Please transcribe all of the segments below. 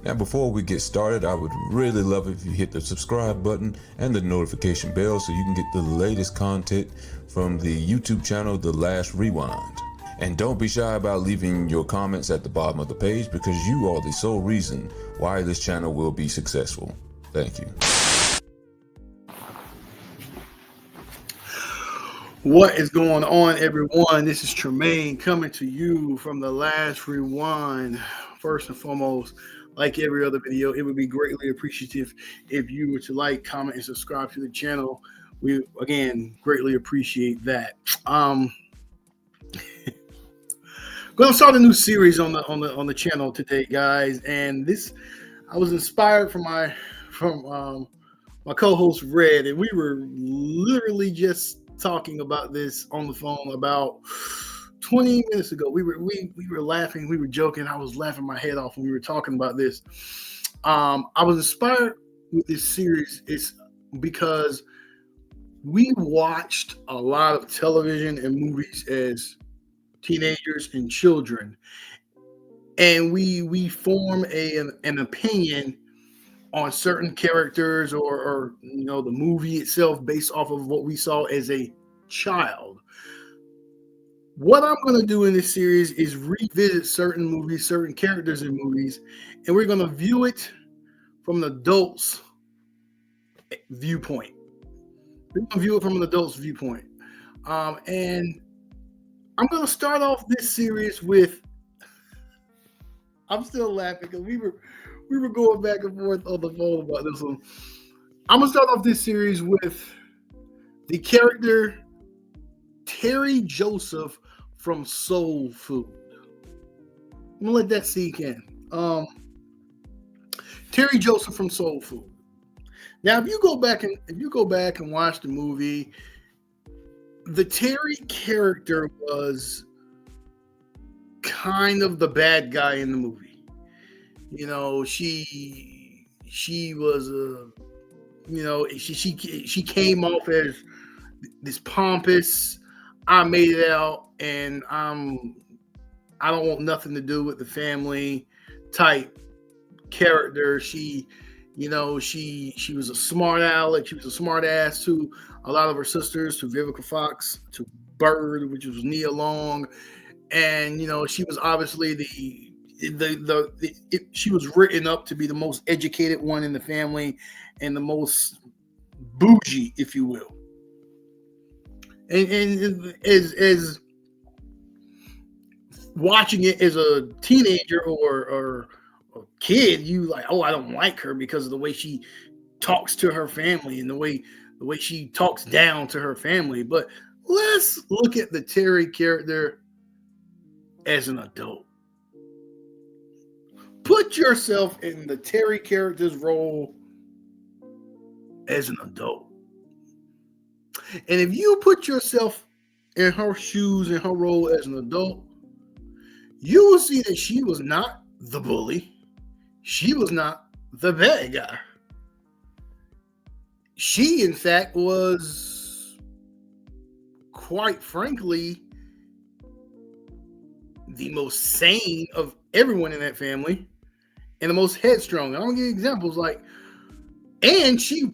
Now, before we get started, I would really love if you hit the subscribe button and the notification bell so you can get the latest content from the YouTube channel, The Last Rewind. And don't be shy about leaving your comments at the bottom of the page, because you are the sole reason why this channel will be successful. Thank you. What is going on, everyone? This is Tremaine coming to you from The Last Rewind. First and foremost, like every other video, it would be greatly appreciative if you were to like, comment, and subscribe to the channel. We, again, greatly appreciate that. Going to start a new series on the channel today, guys. And this, I was inspired from my co-host Red, and we were literally just talking about this on the phone about 20 minutes ago. We were laughing, we were joking. I was laughing my head off when we were talking about this. I was inspired with this series is because we watched a lot of television and movies as teenagers and children, and we form an opinion on certain characters or the movie itself based off of what we saw as a child. What I'm going to do in this series is revisit certain movies, certain characters in movies, and we're going to view it from an adult's viewpoint. We're going to view it from an adult's viewpoint. And I'm going to start off this series with, I'm still laughing because we were going back and forth on the phone about this one. I'm going to start off this series with the character Teri Joseph from Soul Food. I'm going to let that sink in. Teri Joseph from Soul Food. Now, if you go back and watch the movie, the Teri character was kind of the bad guy in the movie. She was she came off as this pompous, I made it out and I don't want nothing to do with the family type character. She was a smart aleck. She was a smart ass to a lot of her sisters, to Vivica Fox, to Bird, which was Nia Long. And, she was obviously she was written up to be the most educated one in the family and the most bougie, if you will. And as watching it as a teenager or a kid, you like, oh, I don't like her because of the way she talks to her family and the way she talks down to her family. But let's look at the Teri character as an adult. Put yourself in the Teri character's role as an adult. And if you put yourself in her shoes, in her role as an adult, you will see that she was not the bully. She was not the bad guy. She, in fact, was, quite frankly, the most sane of everyone in that family and the most headstrong. I'm going to give examples and she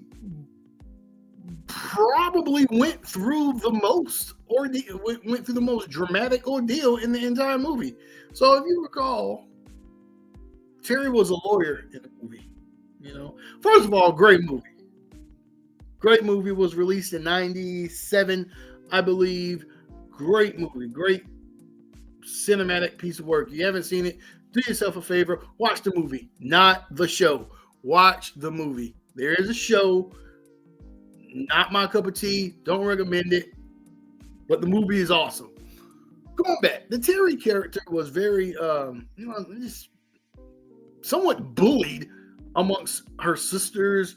probably went through the most ordeal, went through the most dramatic ordeal in the entire movie. So if you recall, Teri was a lawyer in the movie. First of all, great movie. Great movie. Was released in 97, I believe. Great movie. Great cinematic piece of work. If you haven't seen it, do yourself a favor. Watch the movie, not the show. Watch the movie. There is a show. Not my cup of tea. Don't recommend it. But the movie is awesome. Going back, the Teri character was very, just somewhat bullied amongst her sisters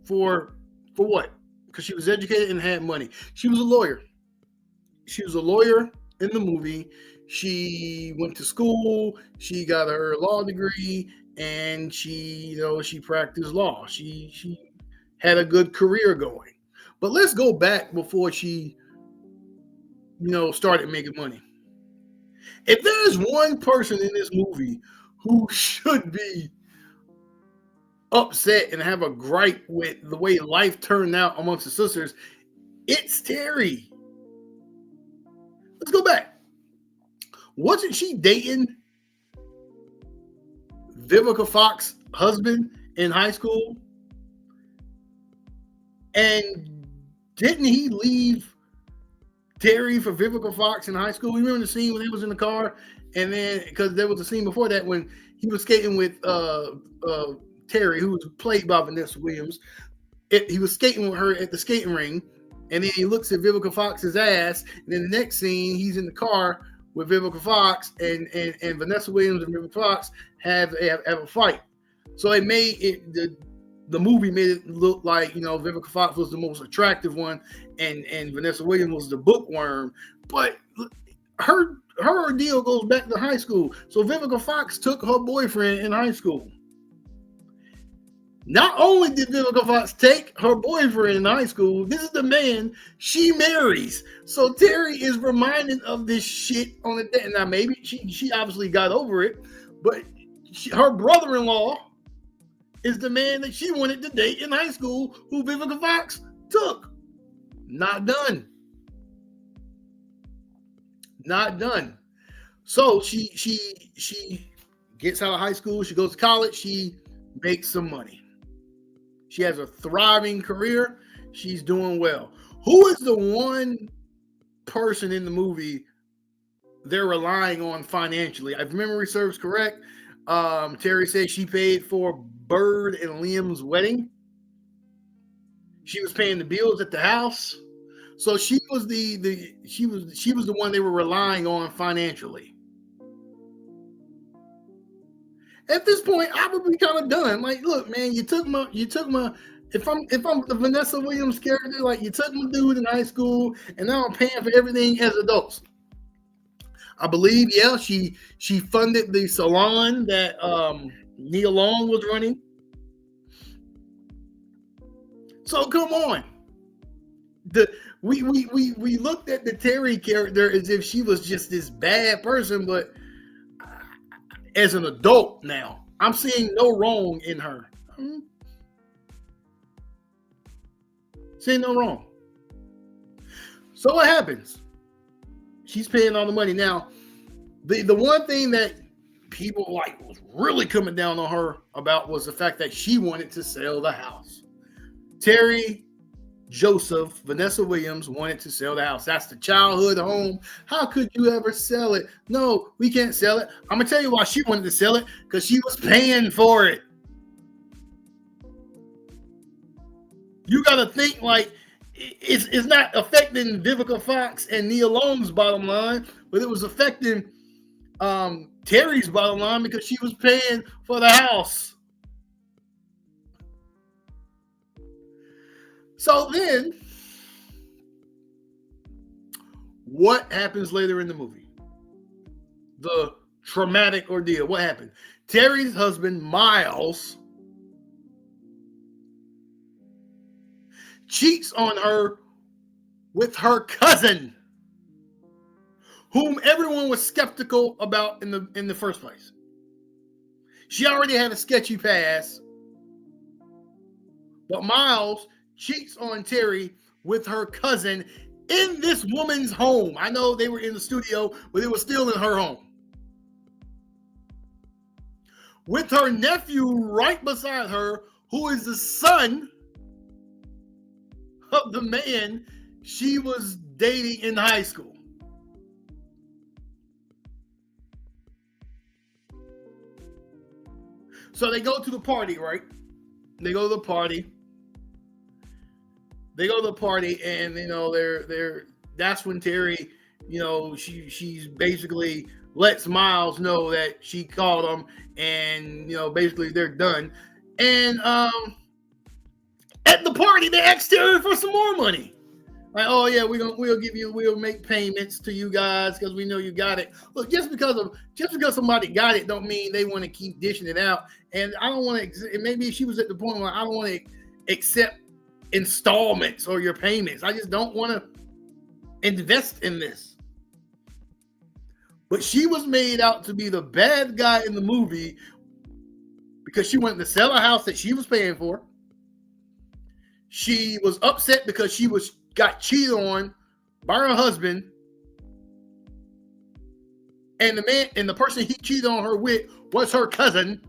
for what? Because she was educated and had money. She was a lawyer. She was a lawyer in the movie. She went to school. She got her law degree, and she practiced law. She had a good career going. But let's go back before she, started making money. If there's one person in this movie who should be upset and have a gripe with the way life turned out amongst the sisters, it's Teri. Let's go back. Wasn't she dating Vivica Fox's husband in high school? And didn't he leave Teri for Vivica Fox in high school? You remember the scene when he was in the car? And then, because there was a scene before that when he was skating with Teri, who was played by Vanessa Williams. He was skating with her at the skating ring, and then he looks at Vivica Fox's ass. And then the next scene, he's in the car with Vivica Fox, and Vanessa Williams and Vivica Fox have a fight. So it made it the movie made it look like, you know, Vivica Fox was the most attractive one, and Vanessa Williams was the bookworm. But her ordeal goes back to high school. So Vivica Fox took her boyfriend in high school. Not only did Vivica Fox take her boyfriend in high school, this is the man she marries. So Teri is reminded of this shit on the day. Now, maybe she obviously got over it, but her brother-in-law is the man that she wanted to date in high school, who Vivica Fox took. Not done. Not done. So she gets out of high school. She goes to college. She makes some money. She has a thriving career. She's doing well. Who is the one person in the movie they're relying on financially? If memory serves correct, Teri said she paid for Bird and Liam's wedding. She was paying the bills at the house. So she was the one they were relying on financially. At this point, I would be kind of done. Like, look, man, you took my. If I'm the Vanessa Williams character, like, you took my dude in high school, and now I'm paying for everything as adults. I believe, yeah, she funded the salon that Nia Long was running. So come on. We looked at the Teri character as if she was just this bad person, but as an adult now, I'm seeing no wrong in her. Seeing no wrong. So what happens? She's paying all the money. Now, the one thing that people like was really coming down on her about was the fact that she wanted to sell the house. Teri Joseph, Vanessa Williams, wanted to sell the house. That's the childhood home. How could you ever sell it? No, we can't sell it. I'm going to tell you why she wanted to sell it, because she was paying for it. You got to think like it's not affecting Vivica Fox and Nia Long's bottom line, but it was affecting Teri's bottom line because she was paying for the house. So then, what happens later in the movie? The traumatic ordeal. What happened? Teri's husband, Miles, cheats on her with her cousin, whom everyone was skeptical about in the first place. She already had a sketchy past, but Miles cheats on Teri with her cousin in this woman's home. I know they were in the studio, but it was still in her home. With her nephew right beside her, who is the son of the man she was dating in high school. So they go to the party, right? They go to the party. And you know they're that's when Teri, you know, she's basically lets Miles know that she called him, and you know basically they're done. And at the party they asked Teri for some more money. Like, oh yeah, we'll make payments to you guys because we know you got it. Look, just because somebody got it don't mean they want to keep dishing it out. And I don't want to. Maybe she was at the point where I don't want to accept installments or your payments. I just don't want to invest in this. But she was made out to be the bad guy in the movie because she wanted to sell a house that she was paying for. She was upset because she got cheated on by her husband. And the person he cheated on her with was her cousin.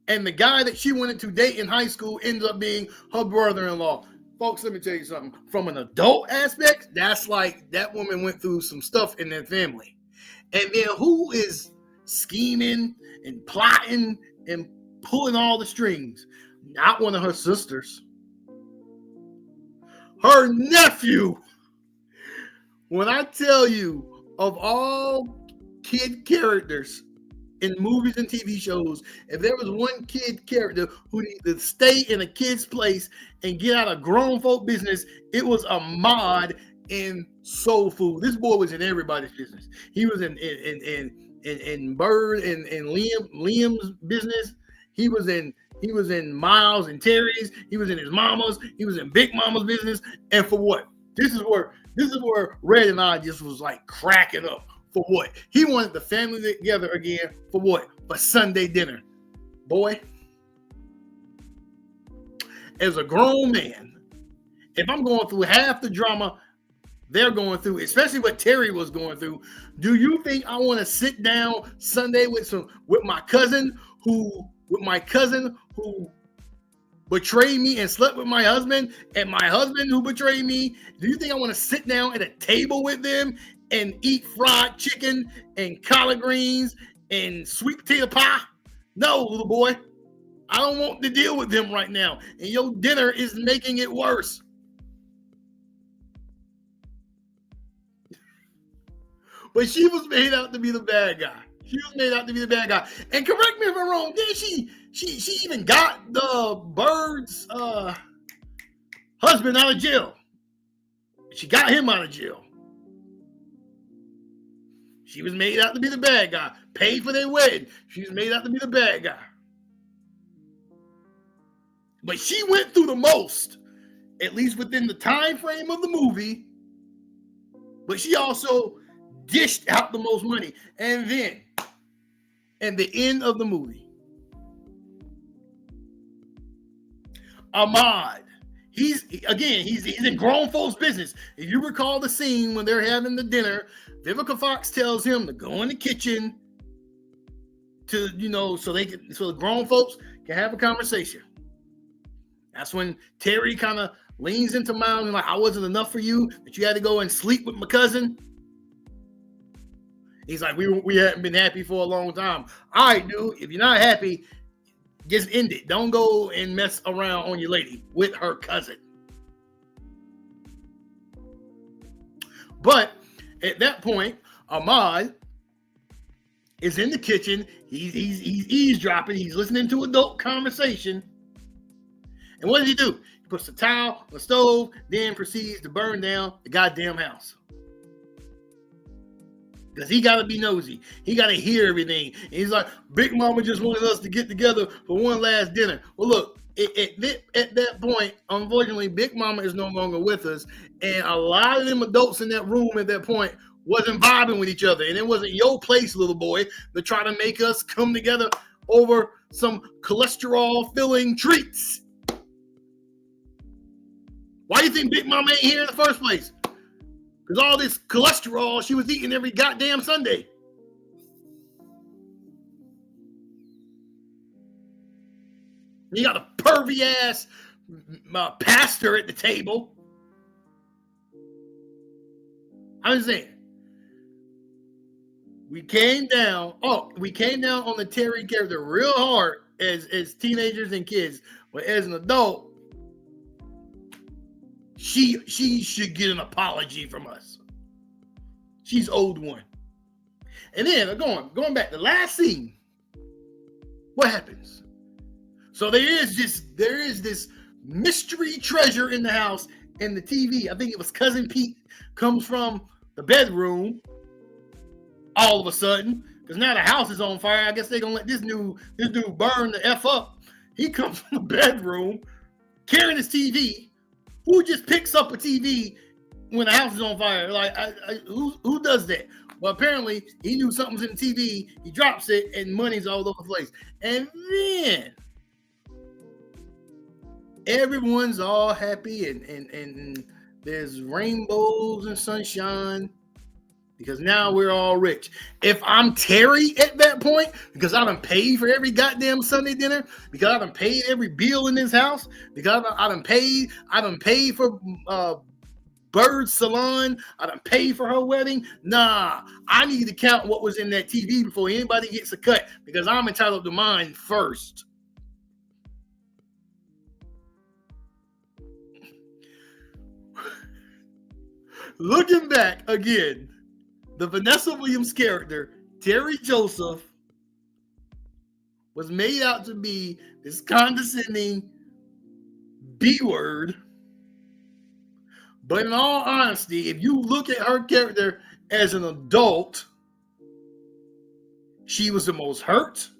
And the guy that she wanted to date in high school ended up being her brother-in-law. Folks, let me tell you something. From an adult aspect, that's like that woman went through some stuff in their family. And then who is scheming and plotting and pulling all the strings? Not one of her sisters. Her nephew. When I tell you, of all kid characters in movies and TV shows, if there was one kid character who needed to stay in a kid's place and get out of grown folk business, it was Ahmad in Soul Food. This boy was in everybody's business. He was in Bird and Liam's business. He was in Miles and Terry's. He was in his mama's. He was in Big Mama's business. And for what? This is where Red and I just was like cracking up. For what? He wanted the family together again. For what? For Sunday dinner. Boy, as a grown man, if I'm going through half the drama they're going through, especially what Teri was going through, do you think I want to sit down Sunday with my cousin who betrayed me and slept with my husband, and my husband who betrayed me? Do you think I want to sit down at a table with them and eat fried chicken and collard greens and sweet potato pie? No, little boy. I don't want to deal with them right now. And your dinner is making it worse. But she was made out to be the bad guy. And correct me if I'm wrong, did she even got the Bird's husband out of jail? She got him out of jail. She was made out to be the bad guy. Paid for their wedding. She was made out to be the bad guy. But she went through the most, at least within the time frame of the movie. But she also dished out the most money. And then, at the end of the movie, Ahmad, he's in grown folks' business. If you recall the scene when they're having the dinner, Vivica Fox tells him to go in the kitchen so the grown folks can have a conversation. That's when Teri kind of leans into Miles and like, I wasn't enough for you, that you had to go and sleep with my cousin. He's like, we hadn't been happy for a long time. All right, dude, if you're not happy, just end it. Don't go and mess around on your lady with her cousin. But at that point, Ahmad is in the kitchen. He's eavesdropping. He's listening to adult conversation. And what does he do? He puts the towel on the stove, then proceeds to burn down the goddamn house. Because he got to be nosy. He got to hear everything. And he's like, Big Mama just wanted us to get together for one last dinner. Well, look, at that point, unfortunately, Big Mama is no longer with us. And a lot of them adults in that room at that point wasn't vibing with each other. And it wasn't your place, little boy, to try to make us come together over some cholesterol-filling treats. Why do you think Big Mama ain't here in the first place? Because all this cholesterol she was eating every goddamn Sunday. You got a pervy ass pastor at the table. I'm saying, we came down on the Teri character real hard as teenagers and kids, but as an adult, she should get an apology from us. She's owed one. And then going back to the last scene, what happens? So there is this mystery treasure in the house, and the TV, I think it was Cousin Pete, comes from the bedroom all of a sudden, because now the house is on fire. I guess they're gonna let this dude burn the F up. He comes from the bedroom carrying his TV. Who just picks up a TV when the house is on fire? Like, who does that? Well, apparently he knew something's in the TV. He drops it, and money's all over the place. And then everyone's all happy, and there's rainbows and sunshine because now we're all rich. If I'm Teri at that point, because I done paid for every goddamn Sunday dinner, because I done paid every bill in this house, because I done paid for Bird's salon, I done paid for her wedding. Nah, I need to count what was in that TV before anybody gets a cut, because I'm entitled to mine first. Looking back again, the Vanessa Williams character, Teri Joseph, was made out to be this condescending B-word. But in all honesty, if you look at her character as an adult, she was the most hurt,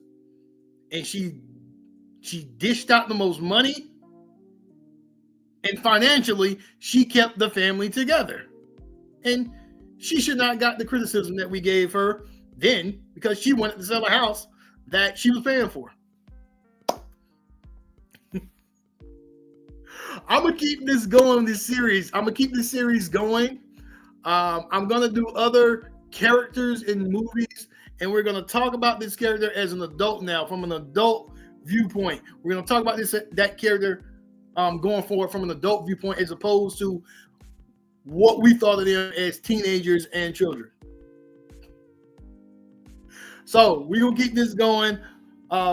and she dished out the most money, and financially, she kept the family together. And she should not have got the criticism that we gave her then, because she wanted to sell a house that she was paying for. I'm gonna keep this going. I'm gonna keep this series going. I'm gonna do other characters in movies, and we're gonna talk about this character as an adult now, from an adult viewpoint. We're gonna talk about that character going forward from an adult viewpoint, as opposed to what we thought of them as teenagers and children. So we're gonna keep this going.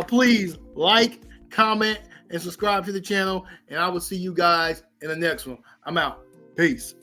Please like, comment, and subscribe to the channel, and I will see you guys in the next one. I'm out. Peace.